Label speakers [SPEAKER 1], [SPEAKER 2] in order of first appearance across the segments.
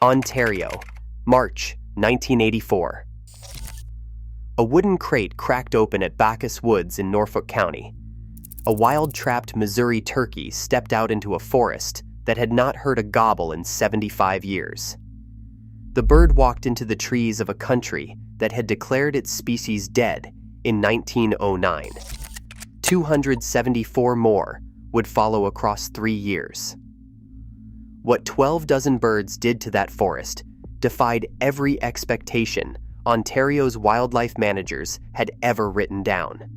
[SPEAKER 1] Ontario, March 1984. A wooden crate cracked open at Bacchus Woods in Norfolk County. A wild-trapped Missouri turkey stepped out into a forest that had not heard a gobble in 75 years. The bird walked into the trees of a country that had declared its species dead in 1909. 274 more would follow across 3 years. What 12 dozen birds did to that forest defied every expectation Ontario's wildlife managers had ever written down.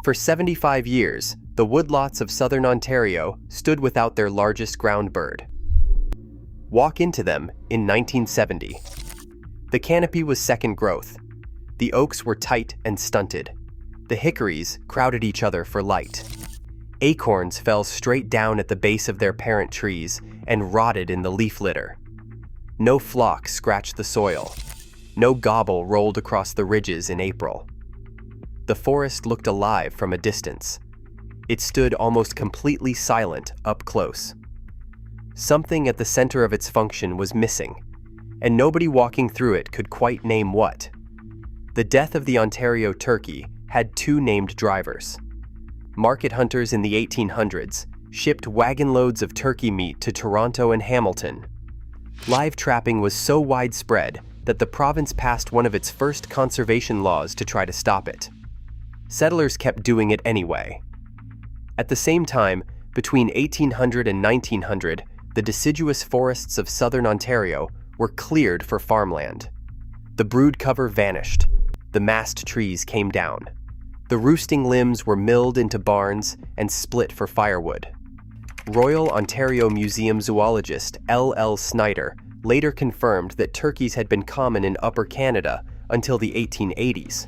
[SPEAKER 1] For 75 years, the woodlots of southern Ontario stood without their largest ground bird. Walk into them in 1970. The canopy was second growth. The oaks were tight and stunted. The hickories crowded each other for light. Acorns fell straight down at the base of their parent trees and rotted in the leaf litter. No flock scratched the soil. No gobble rolled across the ridges in April. The forest looked alive from a distance. It stood almost completely silent up close. Something at the center of its function was missing, and nobody walking through it could quite name what. The death of the Ontario turkey had 2 named drivers. Market hunters in the 1800s shipped wagon loads of turkey meat to Toronto and Hamilton. Live trapping was so widespread that the province passed one of its first conservation laws to try to stop it. Settlers kept doing it anyway. At the same time, between 1800 and 1900, the deciduous forests of southern Ontario were cleared for farmland. The brood cover vanished. The mast trees came down. The roosting limbs were milled into barns and split for firewood. Royal Ontario Museum zoologist L.L. Snyder later confirmed that turkeys had been common in Upper Canada until the 1880s.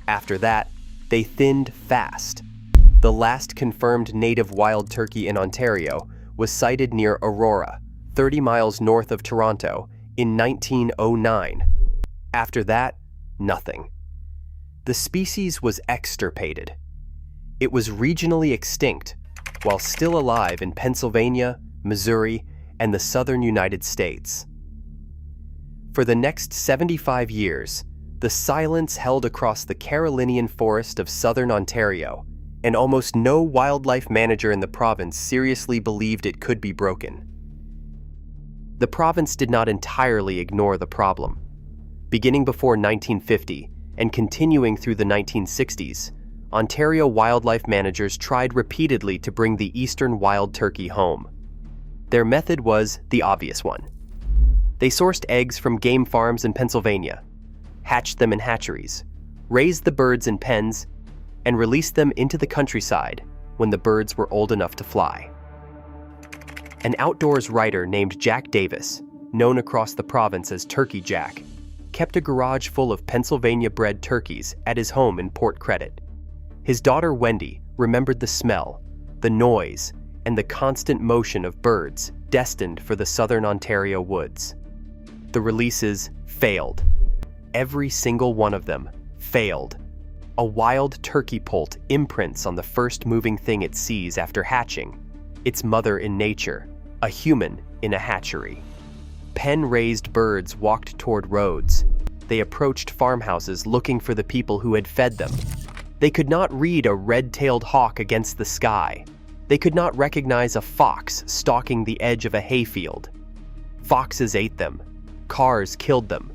[SPEAKER 1] After that, they thinned fast. The last confirmed native wild turkey in Ontario was sighted near Aurora, 30 miles north of Toronto, in 1909. After that, nothing. The species was extirpated. It was regionally extinct, while still alive in Pennsylvania, Missouri, and the southern United States. For the next 75 years, the silence held across the Carolinian forest of southern Ontario, and almost no wildlife manager in the province seriously believed it could be broken. The province did not entirely ignore the problem. Beginning before 1950 and continuing through the 1960s, Ontario wildlife managers tried repeatedly to bring the eastern wild turkey home. Their method was the obvious one. They sourced eggs from game farms in Pennsylvania, hatched them in hatcheries, raised the birds in pens, and released them into the countryside when the birds were old enough to fly. An outdoors writer named Jack Davis, known across the province as Turkey Jack, kept a garage full of Pennsylvania-bred turkeys at his home in Port Credit. His daughter Wendy remembered the smell, the noise, and the constant motion of birds destined for the southern Ontario woods. The releases failed. Every single one of them failed. A wild turkey poult imprints on the first moving thing it sees after hatching, its mother in nature, a human in a hatchery. Pen-raised birds walked toward roads. They approached farmhouses looking for the people who had fed them. They could not read a red-tailed hawk against the sky. They could not recognize a fox stalking the edge of a hayfield. Foxes ate them. Cars killed them.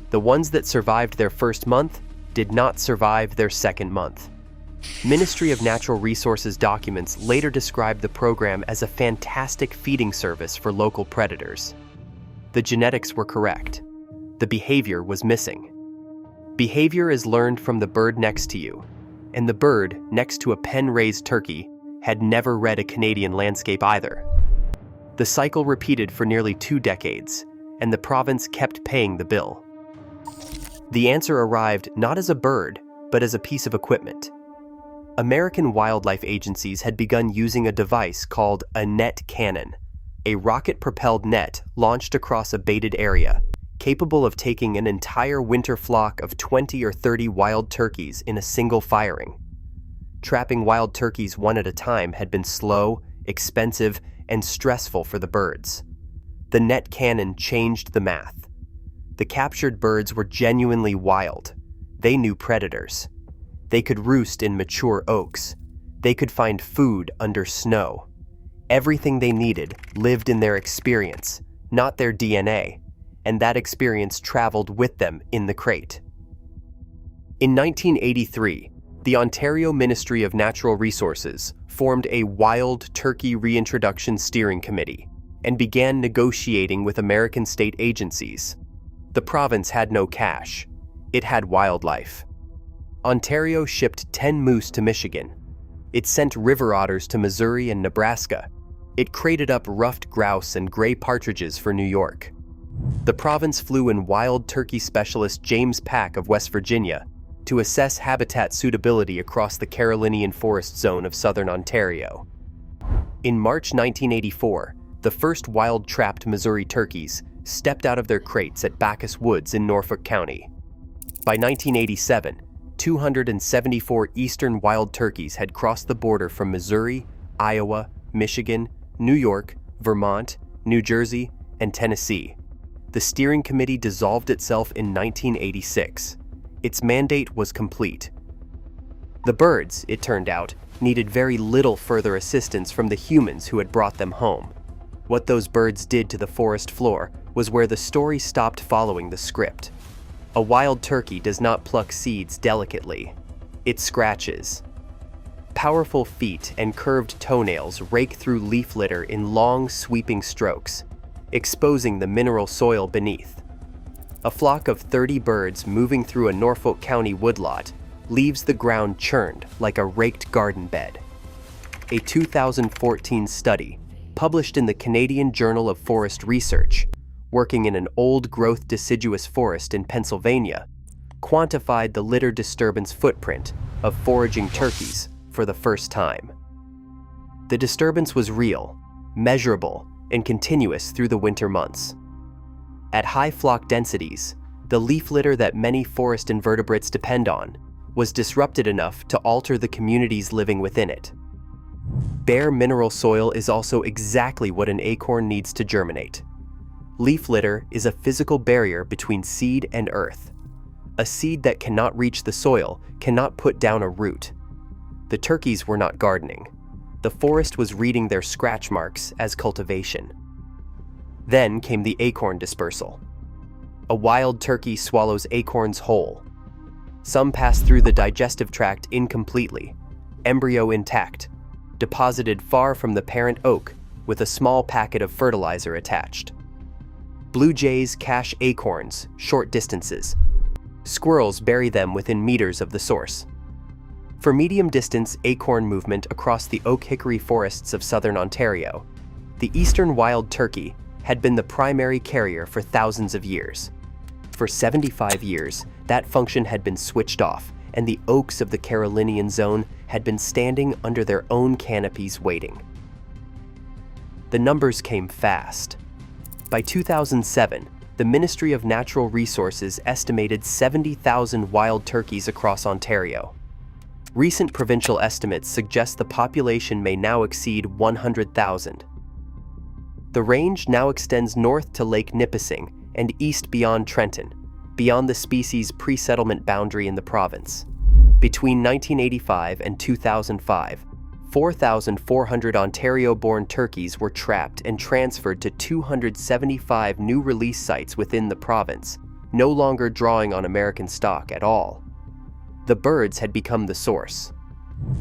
[SPEAKER 1] The ones that survived their first month did not survive their second month. Ministry of Natural Resources documents later described the program as a fantastic feeding service for local predators. The genetics were correct. The behavior was missing. Behavior is learned from the bird next to you, and the bird next to a pen-raised turkey had never read a Canadian landscape either. The cycle repeated for nearly 2 decades, and the province kept paying the bill. The answer arrived not as a bird, but as a piece of equipment. American wildlife agencies had begun using a device called a net cannon, a rocket-propelled net launched across a baited area, capable of taking an entire winter flock of 20 or 30 wild turkeys in a single firing. Trapping wild turkeys one at a time had been slow, expensive, and stressful for the birds. The net cannon changed the math. The captured birds were genuinely wild. They knew predators. They could roost in mature oaks. They could find food under snow. Everything they needed lived in their experience, not their DNA, and that experience traveled with them in the crate. In 1983, the Ontario Ministry of Natural Resources formed a Wild Turkey Reintroduction Steering Committee and began negotiating with American state agencies. The province had no cash. It had wildlife. Ontario shipped 10 moose to Michigan. It sent river otters to Missouri and Nebraska. It crated up ruffed grouse and gray partridges for New York. The province flew in wild turkey specialist James Pack of West Virginia to assess habitat suitability across the Carolinian forest zone of southern Ontario. In March 1984, the first wild-trapped Missouri turkeys stepped out of their crates at Bacchus Woods in Norfolk County. By 1987, 274 eastern wild turkeys had crossed the border from Missouri, Iowa, Michigan, New York, Vermont, New Jersey, and Tennessee. The steering committee dissolved itself in 1986. Its mandate was complete. The birds, it turned out, needed very little further assistance from the humans who had brought them home. What those birds did to the forest floor was where the story stopped following the script. A wild turkey does not pluck seeds delicately. It scratches. Powerful feet and curved toenails rake through leaf litter in long, sweeping strokes, exposing the mineral soil beneath. A flock of 30 birds moving through a Norfolk County woodlot leaves the ground churned like a raked garden bed. A 2014 study, published in the Canadian Journal of Forest Research, working in an old-growth deciduous forest in Pennsylvania, quantified the litter disturbance footprint of foraging turkeys for the first time. The disturbance was real, measurable, and continuous through the winter months. At high flock densities, the leaf litter that many forest invertebrates depend on was disrupted enough to alter the communities living within it. Bare mineral soil is also exactly what an acorn needs to germinate. Leaf litter is a physical barrier between seed and earth. A seed that cannot reach the soil cannot put down a root. The turkeys were not gardening. The forest was reading their scratch marks as cultivation. Then came the acorn dispersal. A wild turkey swallows acorns whole. Some pass through the digestive tract incompletely, embryo intact, deposited far from the parent oak with a small packet of fertilizer attached. Blue jays cache acorns short distances. Squirrels bury them within meters of the source. For medium-distance acorn movement across the oak-hickory forests of southern Ontario, the eastern wild turkey had been the primary carrier for thousands of years. For 75 years, that function had been switched off, and the oaks of the Carolinian zone had been standing under their own canopies waiting. The numbers came fast. By 2007, the Ministry of Natural Resources estimated 70,000 wild turkeys across Ontario. Recent provincial estimates suggest the population may now exceed 100,000. The range now extends north to Lake Nipissing and east beyond Trenton, beyond the species' pre-settlement boundary in the province. Between 1985 and 2005, 4,400 Ontario-born turkeys were trapped and transferred to 275 new release sites within the province, no longer drawing on American stock at all. The birds had become the source.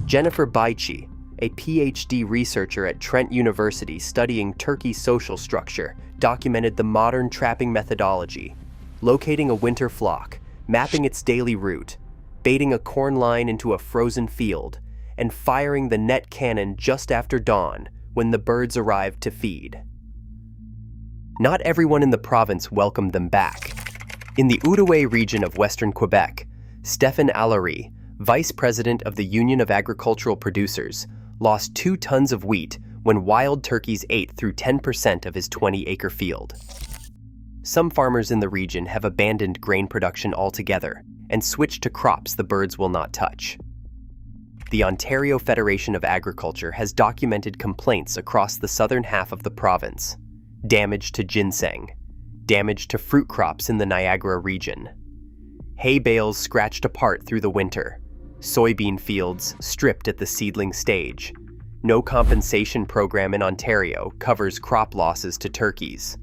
[SPEAKER 1] Jennifer Baichi, a PhD researcher at Trent University studying turkey social structure, documented the modern trapping methodology, locating a winter flock, mapping its daily route, baiting a corn line into a frozen field, and firing the net cannon just after dawn when the birds arrived to feed. Not everyone in the province welcomed them back. In the Outaouais region of western Quebec, Stéphane Allery, vice president of the Union of Agricultural Producers, lost 2 tons of wheat when wild turkeys ate through 10% of his 20-acre field. Some farmers in the region have abandoned grain production altogether and switched to crops the birds will not touch. The Ontario Federation of Agriculture has documented complaints across the southern half of the province. damage to ginseng, damage to fruit crops in the Niagara region. Hay bales scratched apart through the winter, soybean fields stripped at the seedling stage. No compensation program in Ontario covers crop losses to turkeys.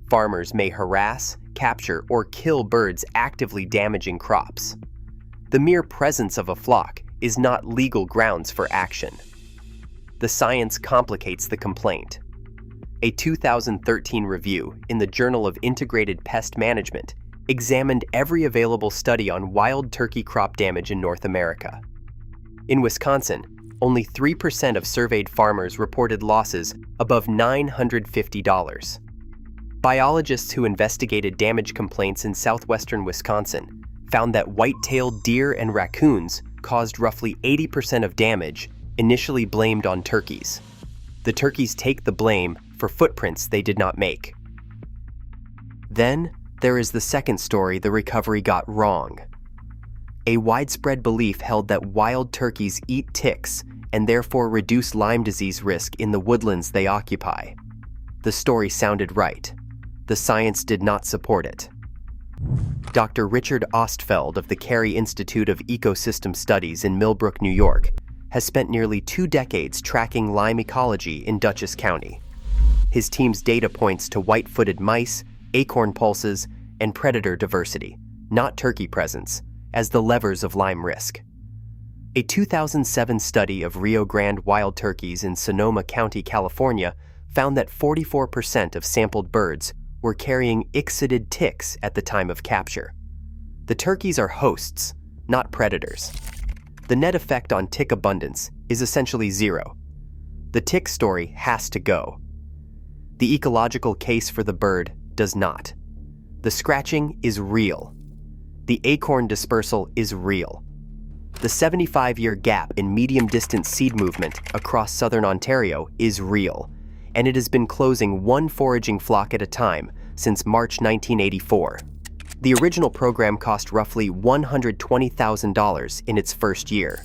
[SPEAKER 1] Farmers may harass, capture, or kill birds actively damaging crops. The mere presence of a flock is not legal grounds for action. The science complicates the complaint. A 2013 review in the Journal of Integrated Pest Management examined every available study on wild turkey crop damage in North America. In Wisconsin, only 3% of surveyed farmers reported losses above $950. Biologists who investigated damage complaints in southwestern Wisconsin found that white-tailed deer and raccoons caused roughly 80% of damage initially blamed on turkeys. The turkeys take the blame for footprints they did not make. Then, there is the second story the recovery got wrong. A widespread belief held that wild turkeys eat ticks and therefore reduce Lyme disease risk in the woodlands they occupy. The story sounded right. The science did not support it. Dr. Richard Ostfeld of the Carey Institute of Ecosystem Studies in Millbrook, New York, has spent nearly 2 decades tracking Lyme ecology in Dutchess County. His team's data points to white-footed mice, acorn pulses, and predator diversity, not turkey presence, as the levers of Lyme risk. A 2007 study of Rio Grande wild turkeys in Sonoma County, California, found that 44% of sampled birds were carrying ixoid ticks at the time of capture. The turkeys are hosts, not predators. The net effect on tick abundance is essentially zero. The tick story has to go. The ecological case for the bird does not. The scratching is real. The acorn dispersal is real. The 75-year gap in medium-distance seed movement across southern Ontario is real, and it has been closing one foraging flock at a time since March 1984. The original program cost roughly $120,000 in its first year.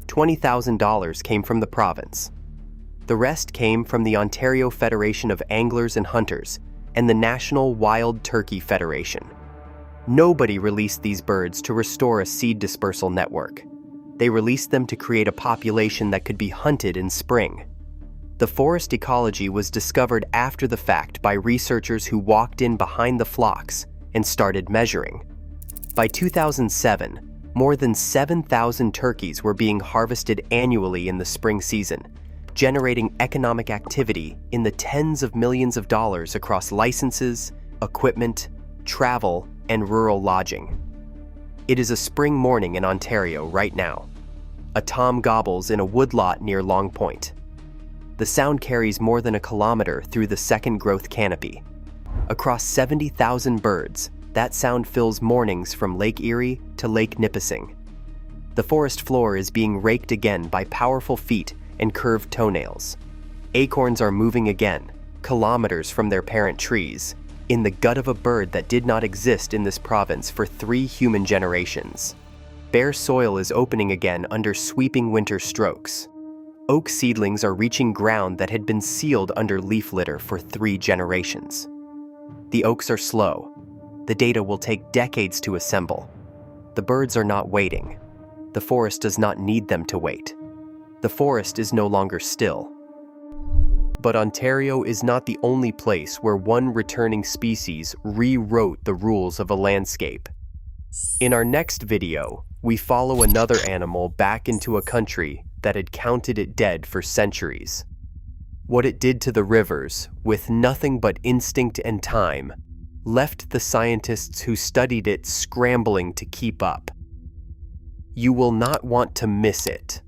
[SPEAKER 1] $20,000 came from the province. The rest came from the Ontario Federation of Anglers and Hunters and the National Wild Turkey Federation. Nobody released these birds to restore a seed dispersal network. They released them to create a population that could be hunted in spring. The forest ecology was discovered after the fact by researchers who walked in behind the flocks and started measuring. By 2007, more than 7,000 turkeys were being harvested annually in the spring season, generating economic activity in the tens of millions of dollars across licenses, equipment, travel, and rural lodging. It is a spring morning in Ontario right now. A tom gobbles in a woodlot near Long Point. The sound carries more than a kilometer through the second growth canopy. Across 70,000 birds, that sound fills mornings from Lake Erie to Lake Nipissing. The forest floor is being raked again by powerful feet and curved toenails. Acorns are moving again, kilometers from their parent trees, in the gut of a bird that did not exist in this province for 3 human generations. Bare soil is opening again under sweeping winter strokes. Oak seedlings are reaching ground that had been sealed under leaf litter for 3 generations. The oaks are slow. The data will take decades to assemble. The birds are not waiting. The forest does not need them to wait. The forest is no longer still. But Ontario is not the only place where one returning species rewrote the rules of a landscape. In our next video, we follow another animal back into a country that had counted it dead for centuries. What it did to the rivers, with nothing but instinct and time, left the scientists who studied it scrambling to keep up. You will not want to miss it.